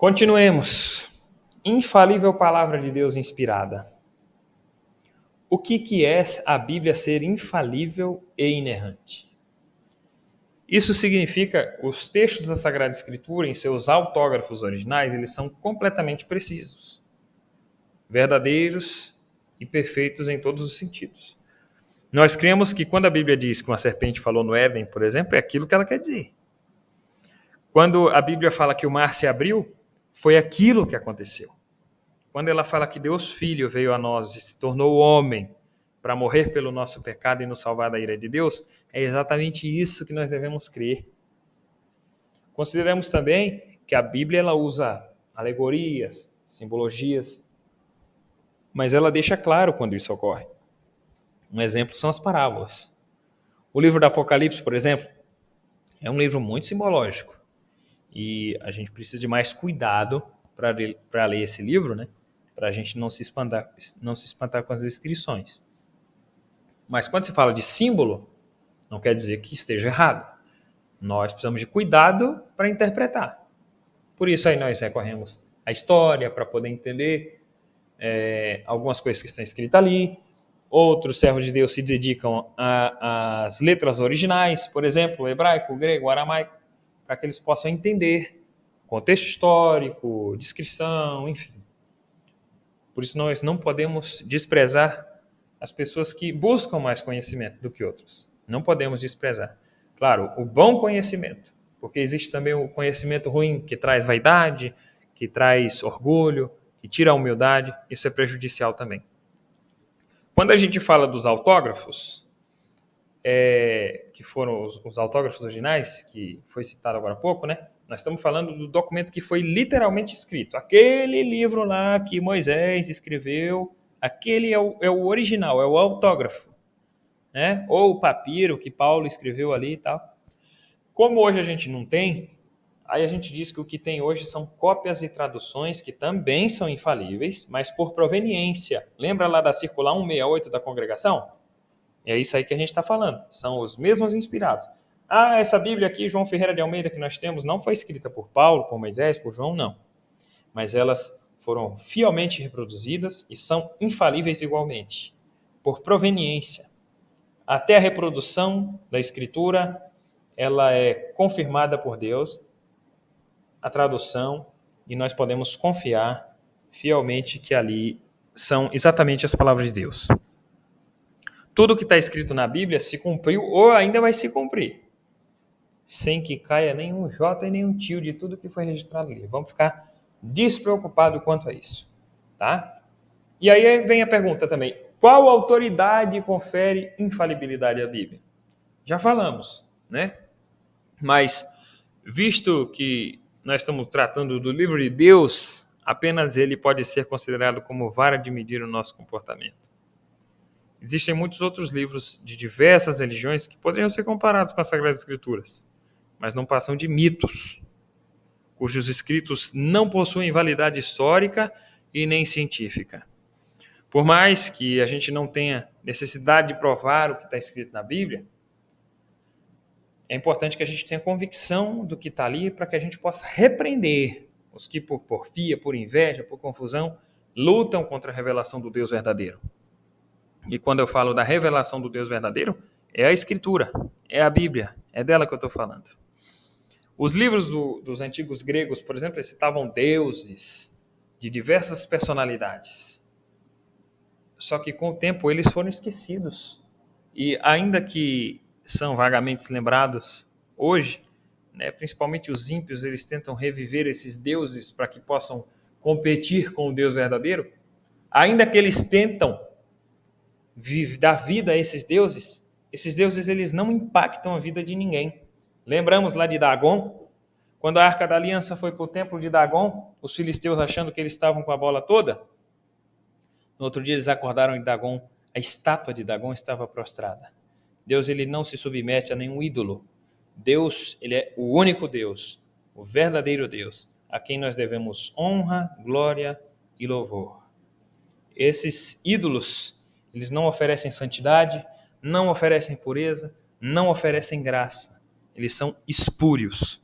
Continuemos. Infalível palavra de Deus inspirada. O que é a Bíblia ser infalível e inerrante? Isso significa que os textos da Sagrada Escritura, em seus autógrafos originais, eles são completamente precisos, verdadeiros e perfeitos em todos os sentidos. Nós cremos que quando a Bíblia diz que uma serpente falou no Éden, por exemplo, é aquilo que ela quer dizer. Quando a Bíblia fala que o mar se abriu, foi aquilo que aconteceu. Quando ela fala que Deus Filho veio a nós e se tornou homem para morrer pelo nosso pecado e nos salvar da ira de Deus, é exatamente isso que nós devemos crer. Consideramos também que a Bíblia ela usa alegorias, simbologias, mas ela deixa claro quando isso ocorre. Um exemplo são as parábolas. O livro do Apocalipse, por exemplo, é um livro muito simbológico e a gente precisa de mais cuidado para ler esse livro, né? Para a gente não se espantar com as descrições. Mas quando se fala de símbolo, não quer dizer que esteja errado. Nós precisamos de cuidado para interpretar. Por isso aí nós recorremos à história para poder entender algumas coisas que estão escritas ali. Outros servos de Deus se dedicam às letras originais, por exemplo, o hebraico, o grego, o aramaico, para que eles possam entender contexto histórico, descrição, enfim. Por isso nós não podemos desprezar as pessoas que buscam mais conhecimento do que outras. Não podemos desprezar. Claro, o bom conhecimento, porque existe também o conhecimento ruim que traz vaidade, que traz orgulho, que tira a humildade, isso é prejudicial também. Quando a gente fala dos autógrafos, que foram os autógrafos originais, que foi citado agora há pouco, né? Nós estamos falando do documento que foi literalmente escrito. Aquele livro lá que Moisés escreveu, aquele é o original, é o autógrafo, né? Ou o papiro que Paulo escreveu ali e tal. Como hoje a gente não tem, aí a gente diz que o que tem hoje são cópias e traduções que também são infalíveis, mas por proveniência. Lembra lá da circular 168 da congregação? É isso aí que a gente está falando. São os mesmos inspirados. Essa Bíblia aqui, João Ferreira de Almeida, que nós temos, não foi escrita por Paulo, por Moisés, por João, não. Mas elas foram fielmente reproduzidas e são infalíveis igualmente, por proveniência. Até a reprodução da Escritura, ela é confirmada por Deus, a tradução, e nós podemos confiar fielmente que ali são exatamente as palavras de Deus. Tudo que está escrito na Bíblia se cumpriu ou ainda vai se cumprir, sem que caia nenhum J e nenhum tio de tudo que foi registrado ali. Vamos ficar despreocupados quanto a isso, tá? E aí vem a pergunta também, qual autoridade confere infalibilidade à Bíblia? Já falamos, né? Mas, visto que nós estamos tratando do livro de Deus, apenas ele pode ser considerado como vara de medir o nosso comportamento. Existem muitos outros livros de diversas religiões que poderiam ser comparados com as Sagradas Escrituras, mas não passam de mitos, cujos escritos não possuem validade histórica e nem científica. Por mais que a gente não tenha necessidade de provar o que está escrito na Bíblia, é importante que a gente tenha convicção do que está ali para que a gente possa repreender os que por porfia, por inveja, por confusão, lutam contra a revelação do Deus verdadeiro. E quando eu falo da revelação do Deus verdadeiro, é a Escritura, é a Bíblia, é dela que eu estou falando. Os livros dos antigos gregos, por exemplo, citavam deuses de diversas personalidades. Só que com o tempo eles foram esquecidos. E ainda que são vagamente lembrados hoje, né, principalmente os ímpios, eles tentam reviver esses deuses para que possam competir com o Deus verdadeiro. Ainda que eles tentam dar vida a esses deuses eles não impactam a vida de ninguém. Lembramos lá de Dagon? Quando a Arca da Aliança foi para o templo de Dagon, os filisteus achando que eles estavam com a bola toda, no outro dia eles acordaram e Dagon, a estátua de Dagon estava prostrada. Deus ele não se submete a nenhum ídolo. Deus ele é o único Deus, o verdadeiro Deus, a quem nós devemos honra, glória e louvor. Esses ídolos, eles não oferecem santidade, não oferecem pureza, não oferecem graça. Eles são espúrios.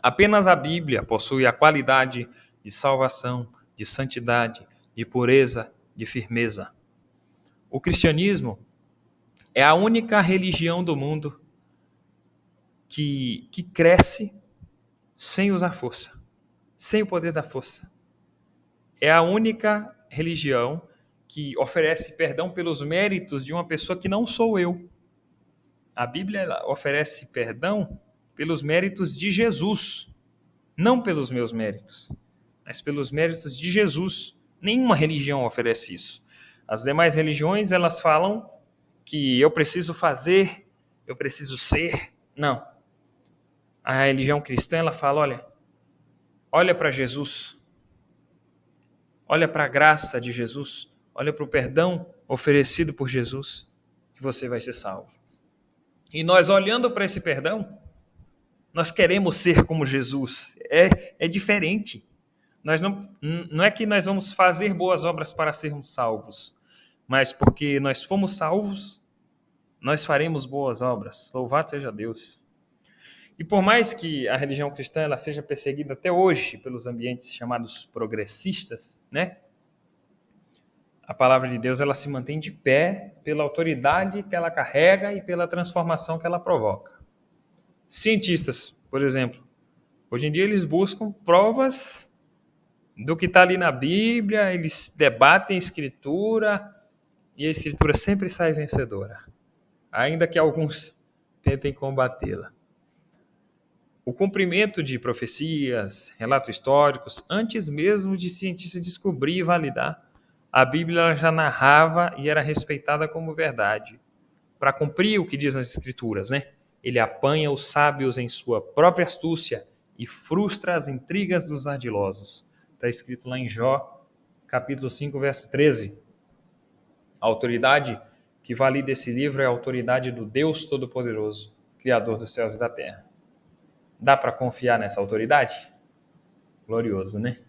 Apenas a Bíblia possui a qualidade de salvação, de santidade, de pureza, de firmeza. O cristianismo é a única religião do mundo que cresce sem usar força, sem o poder da força. É a única religião que oferece perdão pelos méritos de uma pessoa que não sou eu. A Bíblia ela oferece perdão pelos méritos de Jesus, não pelos meus méritos, mas pelos méritos de Jesus. Nenhuma religião oferece isso. As demais religiões, elas falam que eu preciso fazer, eu preciso ser. Não. A religião cristã, ela fala, olha para Jesus, olha para a graça de Jesus, olha para o perdão oferecido por Jesus, que você vai ser salvo. E nós olhando para esse perdão, nós queremos ser como Jesus. É diferente. Não é que nós vamos fazer boas obras para sermos salvos, mas porque nós fomos salvos, nós faremos boas obras. Louvado seja Deus. E por mais que a religião cristã ela seja perseguida até hoje pelos ambientes chamados progressistas, né? A palavra de Deus ela se mantém de pé pela autoridade que ela carrega e pela transformação que ela provoca. Cientistas, por exemplo, hoje em dia eles buscam provas do que está ali na Bíblia, eles debatem a Escritura e a Escritura sempre sai vencedora, ainda que alguns tentem combatê-la. O cumprimento de profecias, relatos históricos, antes mesmo de cientistas descobrir e validar, a Bíblia já narrava e era respeitada como verdade. Para cumprir o que diz nas Escrituras, né? Ele apanha os sábios em sua própria astúcia e frustra as intrigas dos ardilosos. Está escrito lá em Jó, capítulo 5, verso 13. A autoridade que valida esse livro é a autoridade do Deus Todo-Poderoso, Criador dos céus e da terra. Dá para confiar nessa autoridade? Glorioso, né?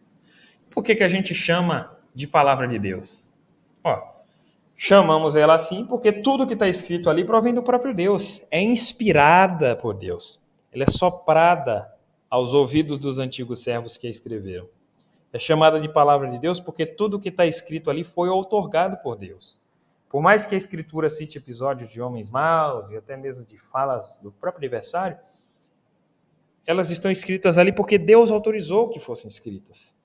Por que a gente chama de palavra de Deus? Chamamos ela assim porque tudo que está escrito ali provém do próprio Deus. É inspirada por Deus. Ela é soprada aos ouvidos dos antigos servos que a escreveram. É chamada de palavra de Deus porque tudo que está escrito ali foi outorgado por Deus. Por mais que a Escritura cite episódios de homens maus e até mesmo de falas do próprio adversário, elas estão escritas ali porque Deus autorizou que fossem escritas.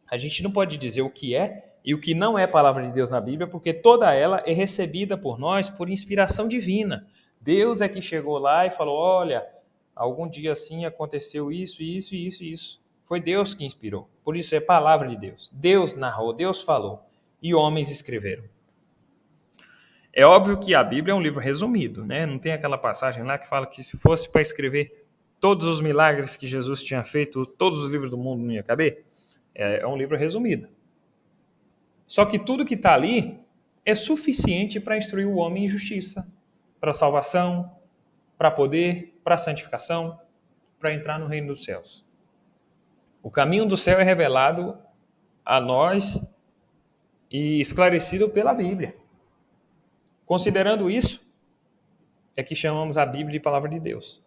A gente não pode dizer o que é e o que não é palavra de Deus na Bíblia, porque toda ela é recebida por nós por inspiração divina. Deus é que chegou lá e falou, olha, algum dia assim aconteceu isso, isso, isso, isso. Foi Deus que inspirou. Por isso é palavra de Deus. Deus narrou, Deus falou. E homens escreveram. É óbvio que a Bíblia é um livro resumido, né? Não tem aquela passagem lá que fala que se fosse para escrever todos os milagres que Jesus tinha feito, todos os livros do mundo não ia caber. É um livro resumido. Só que tudo que está ali é suficiente para instruir o homem em justiça, para salvação, para poder, para santificação, para entrar no reino dos céus. O caminho do céu é revelado a nós e esclarecido pela Bíblia. Considerando isso, é que chamamos a Bíblia de palavra de Deus.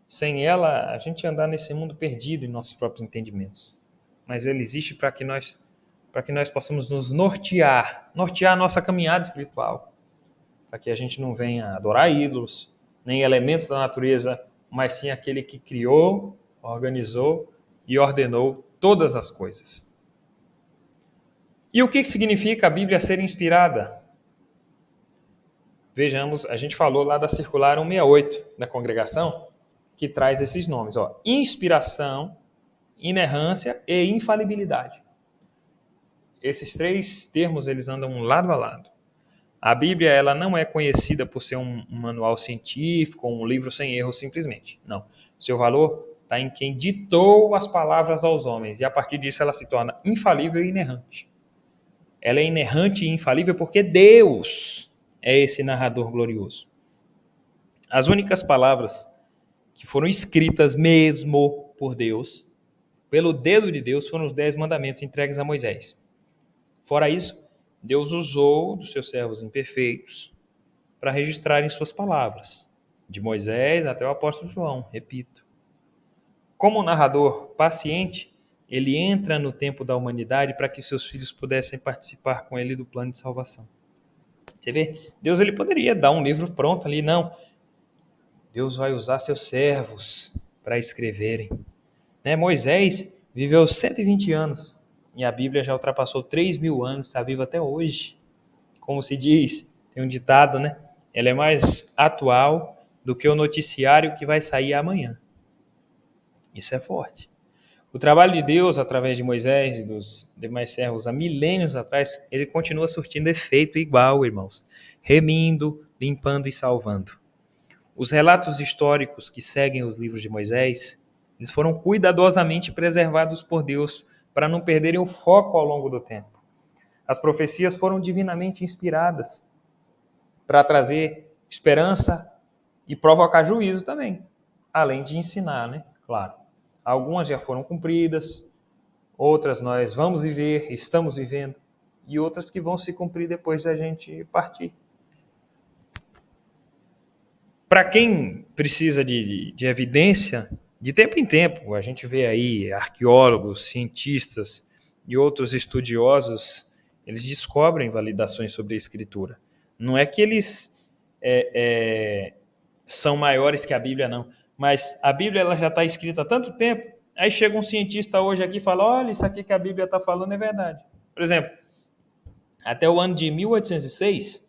Sem ela, a gente andar nesse mundo perdido em nossos próprios entendimentos. Mas ela existe para que nós possamos nos nortear a nossa caminhada espiritual, para que a gente não venha adorar ídolos, nem elementos da natureza, mas sim aquele que criou, organizou e ordenou todas as coisas. E o que significa a Bíblia ser inspirada? Vejamos, a gente falou lá da circular 168 da congregação, que traz esses nomes, inspiração, inerrância e infalibilidade. Esses três termos eles andam lado a lado. A Bíblia ela não é conhecida por ser um manual científico, um livro sem erros simplesmente. Não. Seu valor está em quem ditou as palavras aos homens e a partir disso ela se torna infalível e inerrante. Ela é inerrante e infalível porque Deus é esse narrador glorioso. As únicas palavras que foram escritas mesmo por Deus, pelo dedo de Deus, foram os 10 mandamentos entregues a Moisés. Fora isso, Deus usou dos seus servos imperfeitos para registrarem suas palavras, de Moisés até o apóstolo João, repito. Como um narrador paciente, ele entra no tempo da humanidade para que seus filhos pudessem participar com ele do plano de salvação. Você vê, Deus ele poderia dar um livro pronto ali, não. Deus vai usar seus servos para escreverem. Né? Moisés viveu 120 anos e a Bíblia já ultrapassou 3.000 anos, está viva até hoje. Como se diz, tem um ditado, né? Ela é mais atual do que o noticiário que vai sair amanhã. Isso é forte. O trabalho de Deus, através de Moisés e dos demais servos há milênios atrás, ele continua surtindo efeito igual, irmãos. Remindo, limpando e salvando. Os relatos históricos que seguem os livros de Moisés, eles foram cuidadosamente preservados por Deus para não perderem o foco ao longo do tempo. As profecias foram divinamente inspiradas para trazer esperança e provocar juízo também, além de ensinar, né? Claro. Algumas já foram cumpridas, outras nós vamos viver, estamos vivendo, e outras que vão se cumprir depois da gente partir. Para quem precisa de evidência, de tempo em tempo, a gente vê aí arqueólogos, cientistas e outros estudiosos, eles descobrem validações sobre a Escritura. Não é que eles são maiores que a Bíblia, não. Mas a Bíblia ela já está escrita há tanto tempo, aí chega um cientista hoje aqui e fala, olha, isso aqui que a Bíblia está falando é verdade. Por exemplo, até o ano de 1806,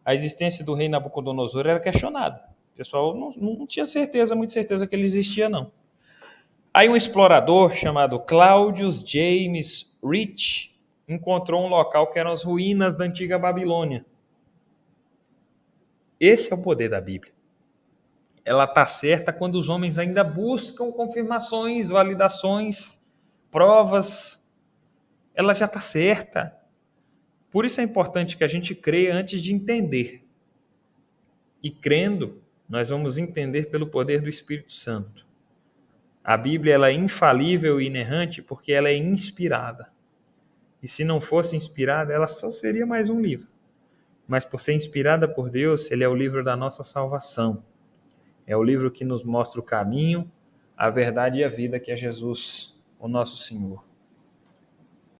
a existência do rei Nabucodonosor era questionada. O pessoal não tinha muita certeza que ele existia, não. Aí um explorador chamado Claudius James Rich encontrou um local que eram as ruínas da antiga Babilônia. Esse é o poder da Bíblia. Ela está certa quando os homens ainda buscam confirmações, validações, provas. Ela já está certa. Por isso é importante que a gente creia antes de entender. E crendo, nós vamos entender pelo poder do Espírito Santo. A Bíblia ela é infalível e inerrante porque ela é inspirada. E se não fosse inspirada, ela só seria mais um livro. Mas por ser inspirada por Deus, ele é o livro da nossa salvação. É o livro que nos mostra o caminho, a verdade e a vida, que é Jesus, o nosso Senhor.